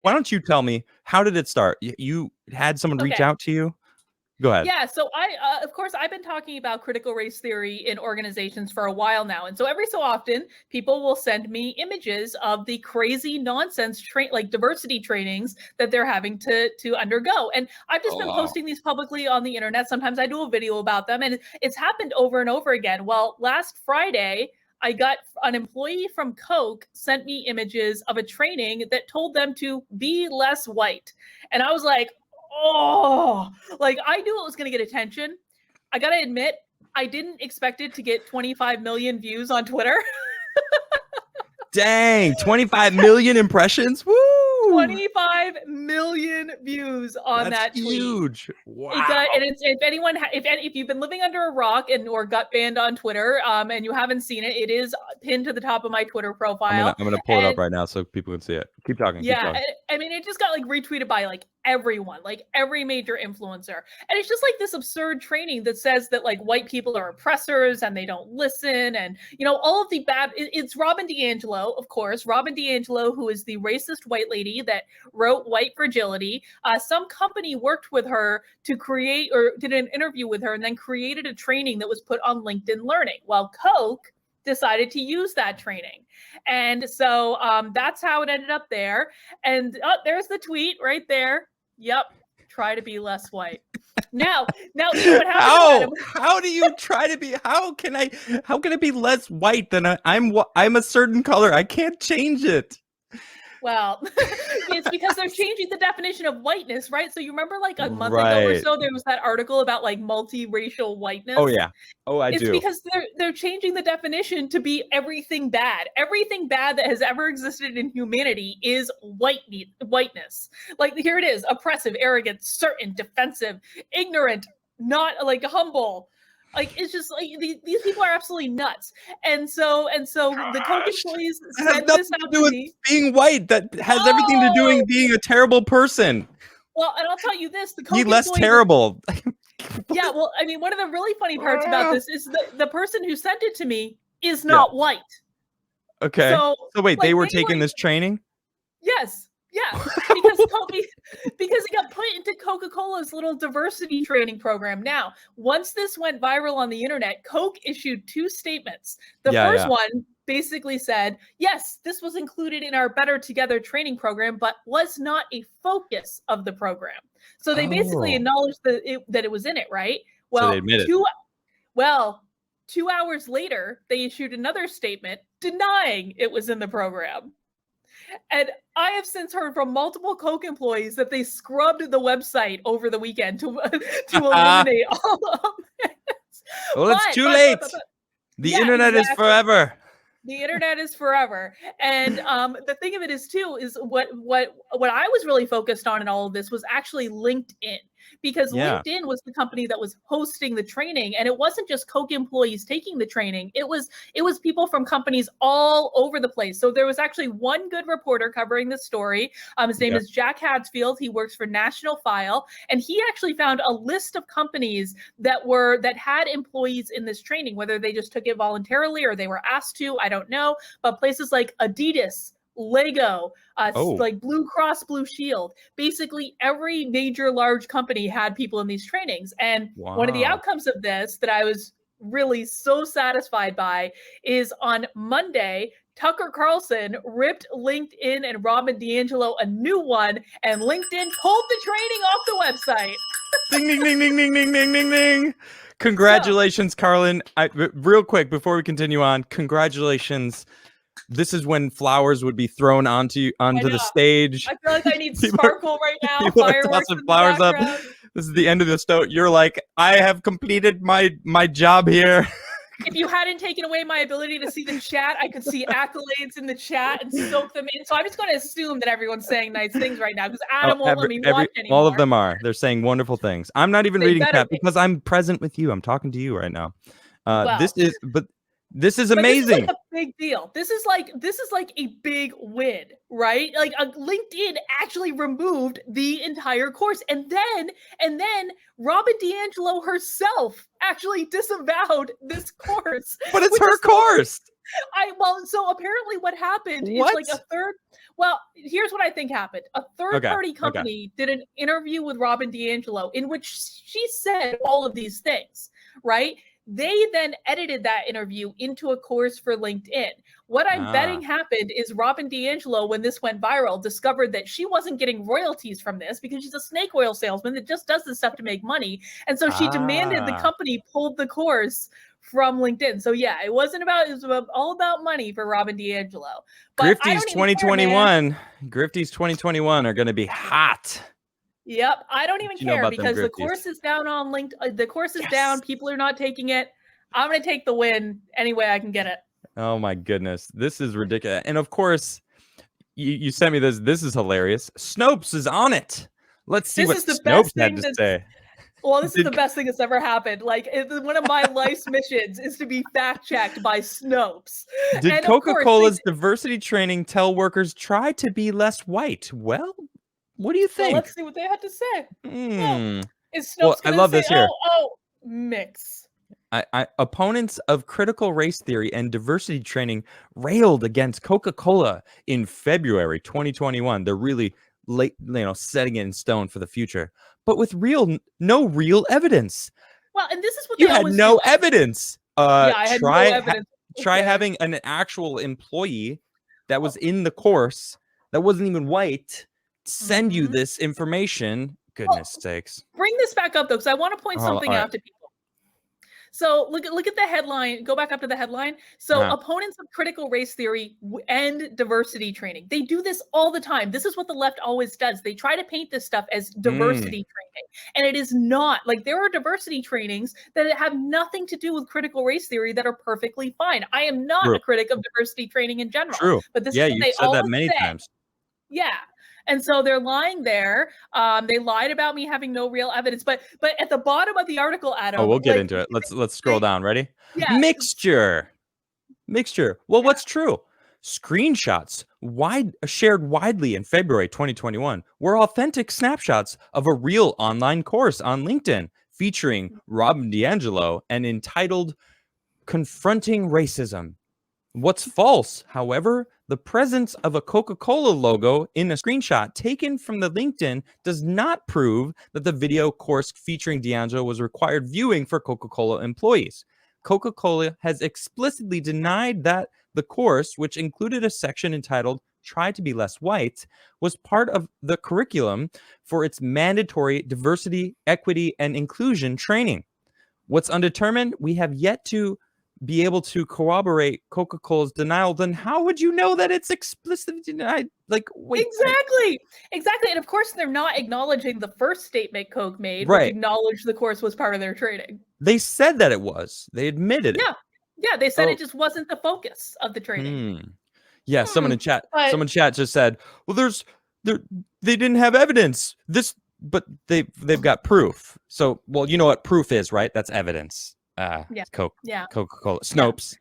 why don't you tell me, how did it start? You had someone reach Okay. out to you? Go ahead. Yeah, so of course, I've been talking about critical race theory in organizations for a while now, and so every so often, people will send me images of the crazy nonsense like diversity trainings that they're having to undergo, and I've just Oh, been wow. posting these publicly on the internet. Sometimes I do a video about them, and it's happened over and over again. Well, last Friday, I got an employee from Coke sent me images of a training that told them to be less white, and I was like, oh, like I knew it was going to get attention. I got to admit, I didn't expect it to get 25 million views on Twitter. Dang, 25 million impressions. Woo! 25 million views on That's that tweet. huge. Wow. It got, and it's, if anyone, if you've been living under a rock or got banned on Twitter, and you haven't seen it, it is pinned to the top of my Twitter profile. I'm gonna pull it up right now so people can see it. Keep talking. Yeah, keep talking. I mean, it just got like retweeted by like everyone, like every major influencer, and it's just like this absurd training that says that like white people are oppressors and they don't listen, and all of the bad. It's Robin DiAngelo, of course, Robin DiAngelo, who is the racist white lady that wrote White Fragility. Some company worked with her to create or did an interview with her and then created a training that was put on LinkedIn Learning. Well, Coke decided to use that training. And so that's how it ended up there. And there's the tweet right there. Yep. Try to be less white. Now, what happened? How do you try to be? How can it be less white than I'm a certain color? I can't change it. Well, it's because they're changing the definition of whiteness, right? So you remember like a month ago or so, there was that article about like multiracial whiteness. Oh yeah. Oh, it's because they're changing the definition to be everything bad. Everything bad that has ever existed in humanity is whiteness. Like here it is: oppressive, arrogant, certain, defensive, ignorant, not like humble. Like it's just like these people are absolutely nuts, and so the Coke employees sent this out to me. Being white, that has everything to do with being a terrible person. Well, and I'll tell you this: the Coke less terrible. Yeah, well, I mean, one of the really funny parts about this is the person who sent it to me is not white. Okay. So wait, like, they were taking this training? Yes. Yeah, because it got put into Coca Cola's little diversity training program. Now, once this went viral on the internet, Coke issued 2 statements. The first one basically said, yes, this was included in our Better Together training program, but was not a focus of the program. So they basically acknowledged that it was in it, right? Well, so they admit it. 2 hours later, they issued another statement denying it was in the program. And I have since heard from multiple Coke employees that they scrubbed the website over the weekend to eliminate all of this. Well, it's too late. The internet is forever. The internet is forever. And the thing of it is too, is what I was really focused on in all of this was actually LinkedIn. Because LinkedIn was the company that was hosting the training, and it wasn't just Coke employees taking the training. It was people from companies all over the place. So there was actually one good reporter covering the story. His name is Jack Hadsfield. He works for National File, and he actually found a list of companies that had employees in this training, whether they just took it voluntarily or they were asked to. I don't know, but places like Adidas, Lego, like Blue Cross Blue Shield, basically every major large company had people in these trainings. And one of the outcomes of this that I was really so satisfied by is on Monday, Tucker Carlson ripped LinkedIn and Robin DiAngelo a new one, and LinkedIn pulled the training off the website. Ding, ding, ding, ding, ding, ding, ding, ding, ding. Congratulations, Karlyn. Real quick, before we continue on, congratulations. This is when flowers would be thrown onto the stage. I feel like I need sparkle right now. People are tossing flowers up. This is the end of the story. You're like, I have completed my job here. If you hadn't taken away my ability to see the chat, I could see accolades in the chat and soak them in. So I'm just going to assume that everyone's saying nice things right now because Adam won't let me watch anymore. All of them are. They're saying wonderful things. I'm not even reading chat because I'm present with you. I'm talking to you right now. This is amazing. This is like a big deal. This is like a big win, right? Like LinkedIn actually removed the entire course, and then Robin DiAngelo herself actually disavowed this course. But it's her course. So apparently what happened is What? like here's what I think happened. A third party company did an interview with Robin DiAngelo in which she said all of these things, right? They then edited that interview into a course for LinkedIn. What I'm betting happened is Robin DiAngelo, when this went viral, discovered that she wasn't getting royalties from this because she's a snake oil salesman that just does this stuff to make money. And so she demanded the company pulled the course from LinkedIn. So yeah, it was all about money for Robin DiAngelo. But Grifty's 2021. Grifty's 2021 are going to be hot. Yep, I don't even care because the course is down on LinkedIn. The course is down. People are not taking it. I'm going to take the win any way I can get it. Oh my goodness, this is ridiculous. And of course, you sent me this. This is hilarious. Snopes is on it. Let's see what Snopes had to say. Well, this is the best thing that's ever happened. Like, one of my life's missions is to be fact-checked by Snopes. Did Coca-Cola's diversity training tell workers try to be less white? Well, what do you think? Well, let's see what they had to say. Well, is Snopes I love this here. Mix. Opponents of critical race theory and diversity training railed against Coca-Cola in February 2021. They're really late, setting it in stone for the future, but with no real evidence. Well, and this is what you had no evidence. I had no evidence. Try having an actual employee that was in the course that wasn't even white send you this information. Goodness sakes. Bring this back up though, because I want to point something out to people. So look at the headline. Go back up to the headline. So opponents of critical race theory and diversity training. They do this all the time. This is what the left always does. They try to paint this stuff as diversity training. And it is not. Like, there are diversity trainings that have nothing to do with critical race theory that are perfectly fine. I am not a critic of diversity training in general. True. But this is what you've they said that many times. Yeah. And so they're lying there. They lied about me having no real evidence. But at the bottom of the article, Adam. Oh, we'll get into it. Let's scroll down. Ready? Yeah. Mixture. Well, what's true? Screenshots shared widely in February 2021 were authentic snapshots of a real online course on LinkedIn featuring Robin DiAngelo and entitled "Confronting Racism." What's false, however, the presence of a Coca Cola logo in a screenshot taken from the LinkedIn does not prove that the video course featuring DiAngelo was required viewing for Coca Cola employees. Coca Cola has explicitly denied that the course, which included a section entitled "Try to be Less White," was part of the curriculum for its mandatory diversity, equity, and inclusion training. What's undetermined? We have yet to be able to corroborate Coca-Cola's denial. Then how would you know that it's explicitly denied? Like, wait. Exactly. And of course, they're not acknowledging the first statement Coke made, which acknowledged the course was part of their training. They said that it was. They admitted it. Yeah. They said it just wasn't the focus of the training. Yeah. Someone in chat just said, "Well, they didn't have evidence. But they've got proof. So, well, you know what proof is, right? That's evidence." Coca-Cola, Snopes.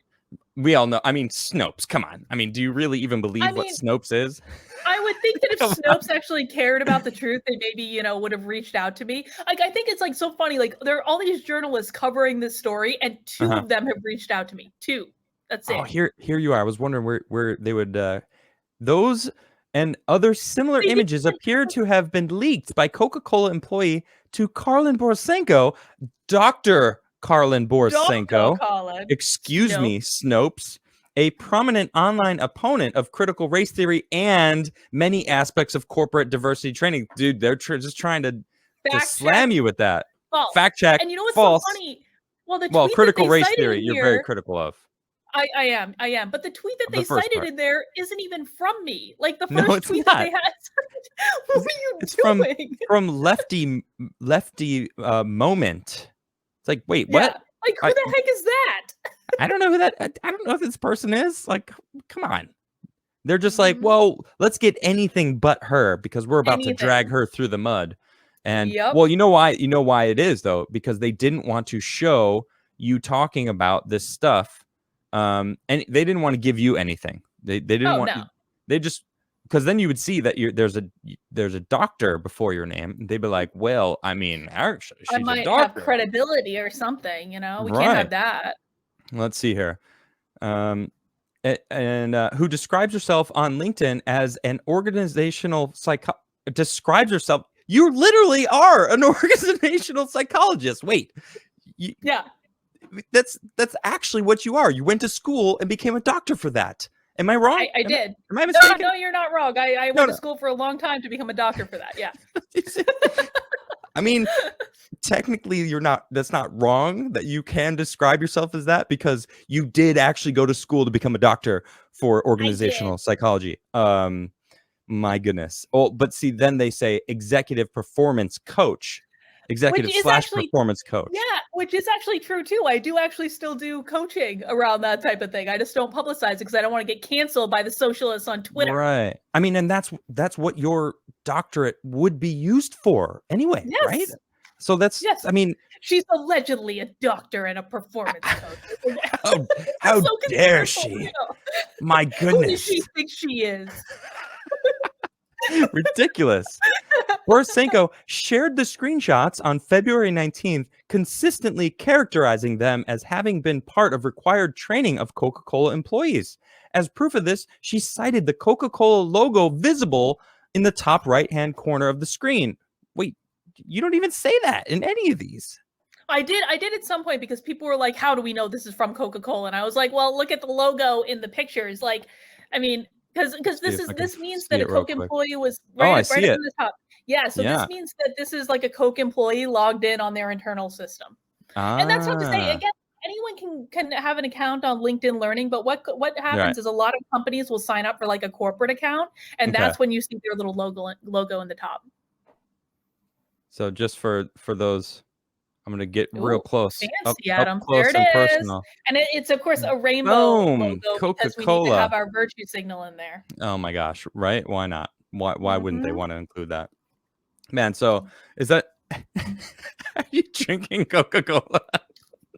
We all know. I mean, Snopes. Come on. I mean, do you really even believe what Snopes is? I would think that if Snopes actually cared about the truth, they maybe would have reached out to me. Like, I think it's like so funny. Like, there are all these journalists covering this story, and two of them have reached out to me. Two. That's it. Oh, here you are. I was wondering where they would. Those and other similar images appear to have been leaked by Coca-Cola employee to Karlyn Borisenko, Dr. Karlyn Borisenko, excuse me, Snopes, a prominent online opponent of critical race theory and many aspects of corporate diversity training. Dude, they're just trying to slam you with that. False. Fact check. And you know what's false. so funny? Well, critical race theory, you're very critical of. I am. But the tweet that they cited in there isn't even from me. Like, the first tweet that they had. What were you doing? From lefty moment. It's like, wait, what? Like, who the heck is that? I don't know who that. I don't know who this person is. Like, come on. They're just like, well, let's get anything but her because we're about to drag her through the mud. And well, you know why? You know why it is though, because they didn't want to show you talking about this stuff. And they didn't want to give you anything. They didn't want. No. They just. Because then you would see that there's a doctor before your name. And they'd be like, well, I mean, actually, she's I might a doctor. Have credibility or something, We can't have that. Let's see here. and who describes herself on LinkedIn as an organizational describes herself. You literally are an organizational psychologist. Wait, yeah, that's actually what you are. You went to school and became a doctor for that. Am I wrong? I did. Am I mistaken? No, you're not wrong. I went to school for a long time to become a doctor for that. Yeah. I mean, technically that's not wrong that you can describe yourself as that, because you did actually go to school to become a doctor for organizational psychology. My goodness. Oh, but see, then they say executive performance coach. Performance coach. Yeah, which is actually true too. I do actually still do coaching around that type of thing. I just don't publicize it because I don't want to get canceled by the socialists on Twitter. Right. I mean, and that's what your doctorate would be used for anyway, right? So that's, I mean, she's allegedly a doctor and a performance coach. How dare she? My goodness. Who does she think she is? Ridiculous. Poroshenko shared the screenshots on February 19th, consistently characterizing them as having been part of required training of Coca Cola employees. As proof of this, she cited the Coca Cola logo visible in the top right-hand corner of the screen. Wait, you don't even say that in any of these. I did at some point, because people were like, how do we know this is from Coca Cola? And I was like, well, look at the logo in the pictures. Like, I mean, because this means that a Coke employee was right at the top. Yeah, so this means that this is like a Coke employee logged in on their internal system. And that's not to say, again, anyone can have an account on LinkedIn Learning, but what happens is a lot of companies will sign up for like a corporate account, and that's when you see their little logo in the top. So just for those, I'm gonna get real close. Fancy, Adam. There it is. Personal. And it's of course a rainbow logo, because we need to have our virtue signal in there. Oh my gosh, right? Why not? Why wouldn't they want to include that? Man, so is that are you drinking Coca Cola?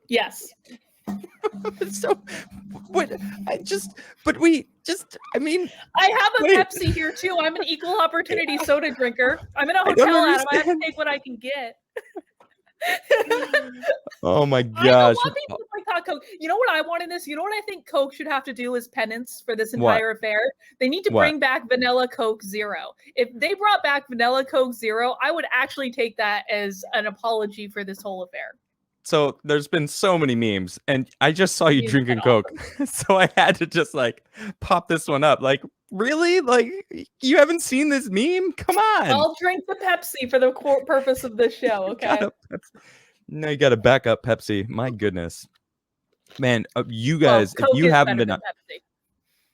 Yes. So what I mean, I have a Pepsi here too. I'm an equal opportunity soda drinker. I'm in a hotel, Adam. I have to take what I can get. Oh my gosh. I know, a lot of people boycott Coke. You know what I want in this? You know what I think Coke should have to do as penance for this entire affair? They need to bring back Vanilla Coke Zero. If they brought back Vanilla Coke Zero, I would actually take that as an apology for this whole affair. So there's been so many memes, and I just saw you drinking Coke. So I had to just like pop this one up. Like, really? Like, you haven't seen this meme? Come on. I'll drink the Pepsi for the purpose of this show, okay? No, you got to back up Pepsi. My goodness. Man, you guys, if you haven't been...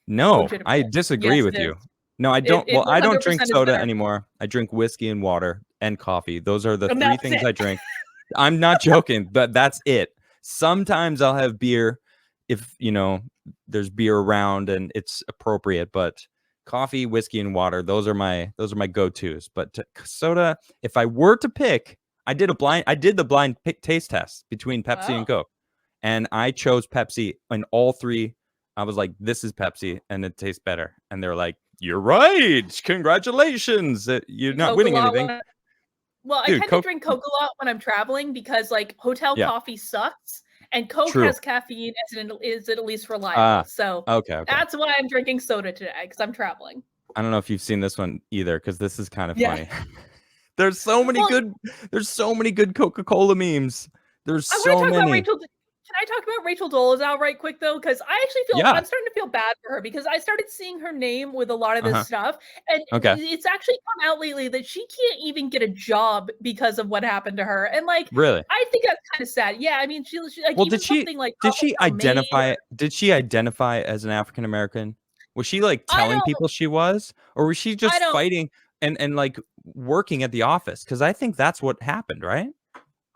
No, I disagree with you. No, I don't. Well, I don't drink soda anymore. I drink whiskey and water and coffee. Those are the three things I drink. I'm not joking, but that's it. Sometimes I'll have beer if, there's beer around and it's appropriate, but coffee, whiskey, and water, those are my go-tos. But soda, if I were to pick, I did the blind taste test between Pepsi and Coke, and I chose Pepsi in all three. I was like, this is Pepsi and it tastes better. And they're like, you're right. Congratulations. You're not winning anything. Well, I tend to drink Coke a lot when I'm traveling, because like hotel coffee sucks, and Coke has caffeine is at least reliable. So that's why I'm drinking soda today, because I'm traveling. I don't know if you've seen this one either, because this is kind of funny. There's so many good Coca Cola memes. There's so many. Can I talk about Rachel Dolezal right quick though? Because I actually feel I'm starting to feel bad for her, because I started seeing her name with a lot of this stuff, and it's actually come out lately that she can't even get a job because of what happened to her. And like, really, I think that's kind of sad. Yeah, I mean, she like, well, did she identify as an African American? Was she like telling people she was, or was she just fighting and like working at the office? Because I think that's what happened, right?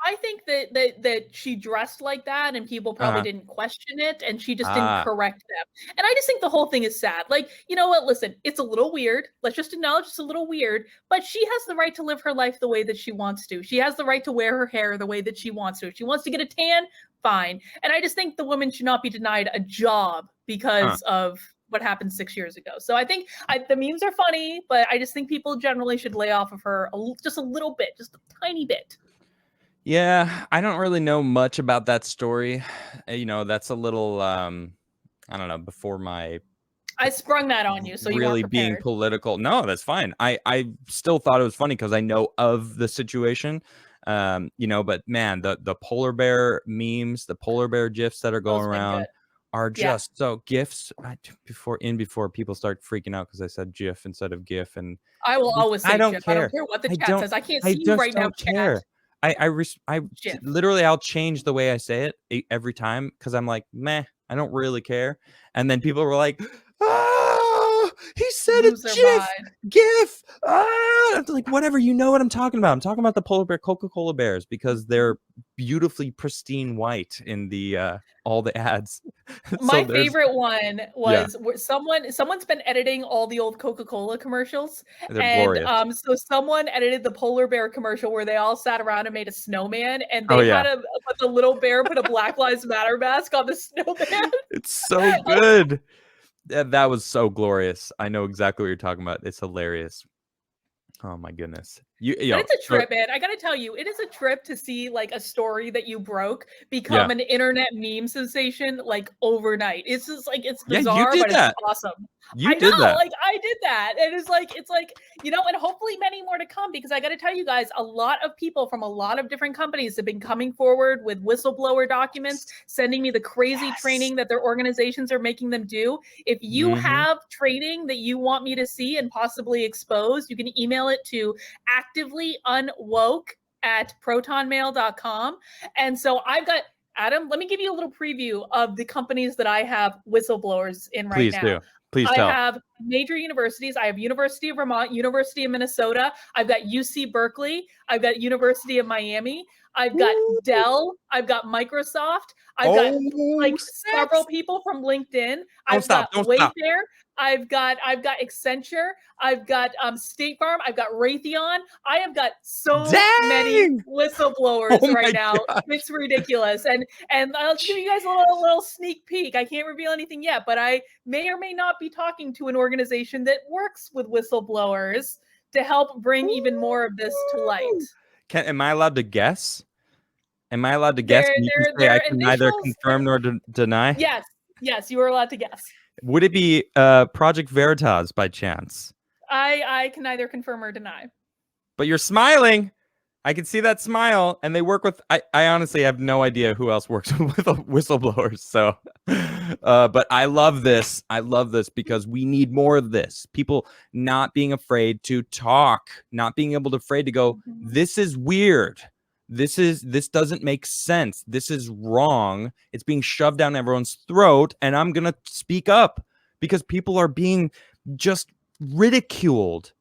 I think that she dressed like that, and people probably didn't question it, and she just didn't correct them. And I just think the whole thing is sad. Like, you know what? Listen, it's a little weird. Let's just acknowledge it's a little weird, but she has the right to live her life the way that she wants to. She has the right to wear her hair the way that she wants to. If she wants to get a tan, fine. And I just think the woman should not be denied a job because of what happened 6 years ago. So I think the memes are funny, but I just think people generally should lay off of her just a little bit, just a tiny bit. Yeah, I don't really know much about that story. That's a little, I I don't know, before my I sprung that on you, so you really weren't being prepared. political. No, that's fine. I still thought it was funny because I know of the situation. You know, but man, the polar bear memes, the polar bear gifs that are going Those been around good. are Yeah. just so gifs. Before people start freaking out because I said GIF instead of GIF, and I will always I say don't GIF. I don't care. care what the I chat don't. says. I can't I see you just right now, don't chat. care. I GIF. literally I'll change the way I say it every time because I'm like, meh, I don't really care. And then people were like, oh, he said a Lose their mind. GIF. Ah, I'm like, whatever, you know what I'm talking about. I'm talking about the polar bear Coca Cola bears because they're beautifully pristine white in the all the ads. My favorite one yeah, was where someone's been editing all the old Coca Cola commercials, they're and glorious. so someone edited the polar bear commercial where they all sat around and made a snowman, and Oh they yeah, had the little bear put a Black Lives Matter mask on the snowman. it's so good. That was so glorious. I know exactly what you're talking about. It's hilarious. Oh my goodness. But it's a trip, man. I gotta tell you, it is a trip to see like a story that you broke yeah. become an internet meme sensation like overnight. It's just like it's Yeah, you bizarre, did but it's that. awesome. You I did know, that. like I did that. And it's like, you know, and hopefully many more to come because I gotta tell you guys, a lot of people from a lot of different companies have been coming forward with whistleblower documents, sending me the crazy training that their organizations are making them do. If you have training that you want me to see and possibly expose, you can email it to activelyunwoke@protonmail.com. And so I've got, Adam, let me give you a little preview of the companies that I have whistleblowers in right Please now. do. Please I tell. have major universities. I have University of Vermont, University of Minnesota. I've got UC Berkeley. I've got University of Miami. I've got Dell. I've got Microsoft. I've got like several people from LinkedIn. I've got Wayfair. I've got Accenture. I've got State Farm. I've got Raytheon. I have got so many whistleblowers right now. Gosh. It's ridiculous. And I'll give you guys a little sneak peek. I can't reveal anything yet, but I may or may not be talking to an organization that works with whistleblowers to help bring even more of this to light. Am I allowed to guess? Am I allowed to guess? And you can say I can neither confirm nor deny? Yes, you are allowed to guess. Would it be Project Veritas by chance? I can neither confirm or deny. But you're smiling. I can see that smile, and they work with. I honestly have no idea who else works with whistleblowers. So, but I love this. I love this because we need more of this. People not being afraid to talk, not being afraid to go. This is weird. This doesn't make sense. This is wrong. It's being shoved down everyone's throat, and I'm gonna speak up because people are being just ridiculed